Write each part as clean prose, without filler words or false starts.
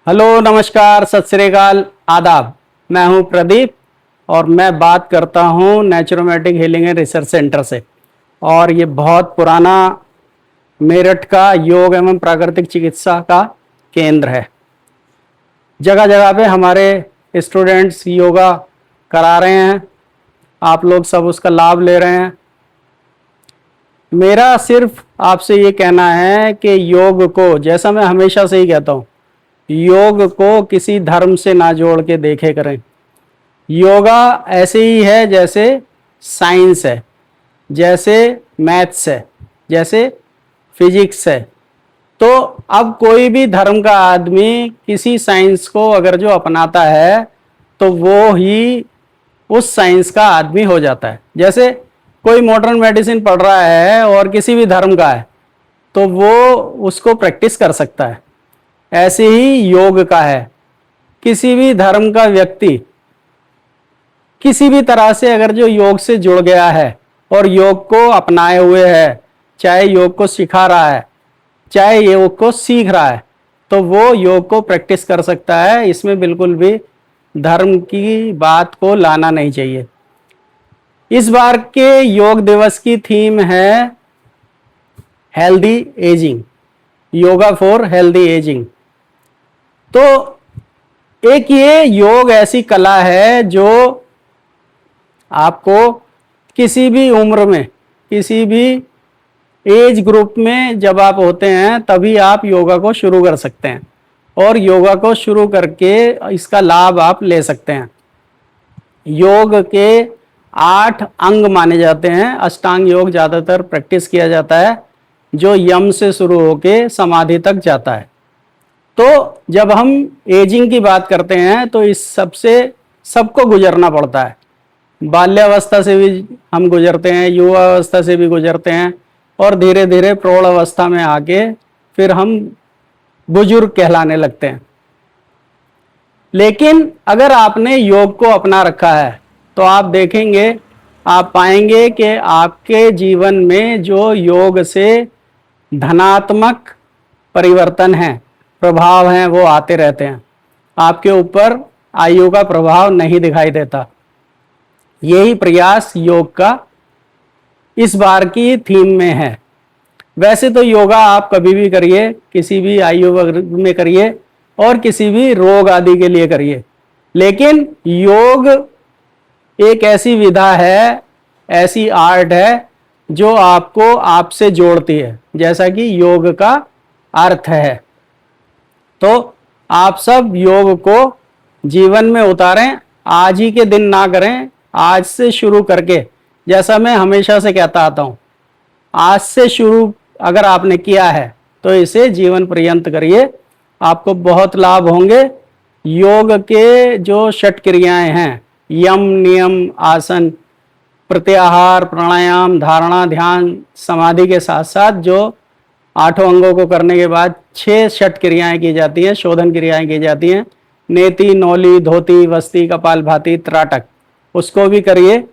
Hello, नमस्कार, सत श्री अकाल, आदाब। मैं हूं प्रदीप और मैं बात करता हूं naturopathic healing and research centre से। और ये बहुत पुराना मेरठ का योग एवं प्राकृतिक चिकित्सा का केंद्र है। जगह जगह पे हमारे स्टूडेंट्स योगा करा रहे हैं, आप लोग सब उसका लाभ ले रहे हैं। मेरा सिर्फ आपसे ये कहना है कि योग को, जैसा मैं हमेशा से ही कहता हूँ, योग को किसी धर्म से ना जोड़ के देखे करें। योगा ऐसे ही है जैसे साइंस है, जैसे मैथ्स है, जैसे फिजिक्स है। तो अब कोई भी धर्म का आदमी किसी साइंस को अगर जो अपनाता है तो वो ही उस साइंस का आदमी हो जाता है। जैसे कोई मॉडर्न मेडिसिन पढ़ रहा है और किसी भी धर्म का है तो वो उसको प्रैक्टिस कर सकता है। ऐसे ही योग का है। किसी भी धर्म का व्यक्ति किसी भी तरह से अगर जो योग से जुड़ गया है और योग को अपनाए हुए है, चाहे योग को सिखा रहा है, चाहे योग को सीख रहा है, तो वो योग को प्रैक्टिस कर सकता है। इसमें बिल्कुल भी धर्म की बात को लाना नहीं चाहिए। इस बार के योग दिवस की थीम है healthy ageing, yoga for healthy ageing. तो एक ये योग ऐसी कला है जो आपको किसी भी उम्र में, किसी भी एज ग्रुप में जब आप होते हैं तभी आप योगा को शुरू कर सकते हैं और योगा को शुरू करके इसका लाभ आप ले सकते हैं। योग के 8 अंग माने जाते हैं। अष्टांग योग ज़्यादातर प्रैक्टिस किया जाता है जो यम से शुरू होके समाधि तक जाता है। तो जब हम एजिंग की बात करते हैं तो इस सबसे सबको गुजरना पड़ता है। बाल्यावस्था से भी हम गुजरते हैं, युवावस्था से भी गुजरते हैं और धीरे धीरे प्रौढ़ अवस्था में आके फिर हम बुजुर्ग कहलाने लगते हैं। लेकिन अगर आपने योग को अपना रखा है तो आप देखेंगे, आप पाएंगे कि आपके जीवन में जो योग से धनात्मक परिवर्तन है, प्रभाव हैं, वो आते रहते हैं। आपके ऊपर आयु का प्रभाव नहीं दिखाई देता। यही प्रयास योग का इस बार की थीम में है। वैसे तो योगा आप कभी भी करिए, किसी भी आयु वर्ग में करिए और किसी भी रोग आदि के लिए करिए, लेकिन योग एक ऐसी विधा है, ऐसी आर्ट है जो आपको आपसे जोड़ती है, जैसा कि योग का अर्थ है। तो आप सब योग को जीवन में उतारें। आज ही के दिन ना करें, आज से शुरू करके, जैसा मैं हमेशा से कहता आता हूँ, आज से शुरू अगर आपने किया है तो इसे जीवन पर्यंत करिए, आपको बहुत लाभ होंगे। योग के जो षट क्रियाएं हैं, यम, नियम, आसन, प्रत्याहार, प्राणायाम, धारणा, ध्यान, समाधि के साथ साथ जो 8 अंगों को करने के बाद 6 षट क्रियाएं की जाती हैं, शोधन क्रियाएं की जाती हैं, नेति, नौली, धोती, वस्ती, कपालभाति, त्राटक, उसको भी करिए।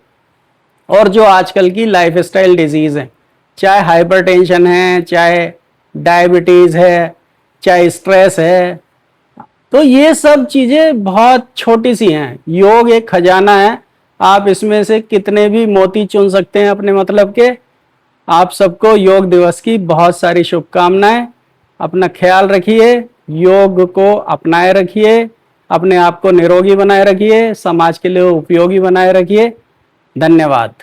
और जो आजकल की लाइफस्टाइल डिजीज़ हैं, चाहे हाइपरटेंशन है, चाहे डायबिटीज़ है, चाहे स्ट्रेस है, तो ये सब चीज़ें बहुत छोटी सी हैं। योग एक खजाना है, आप इसमें से कितने भी मोती चुन सकते हैं अपने मतलब के। आप सबको योग दिवस की बहुत सारी शुभकामनाएं। अपना ख्याल रखिए, योग को अपनाए रखिए, अपने आप को निरोगी बनाए रखिए, समाज के लिए उपयोगी बनाए रखिए। धन्यवाद।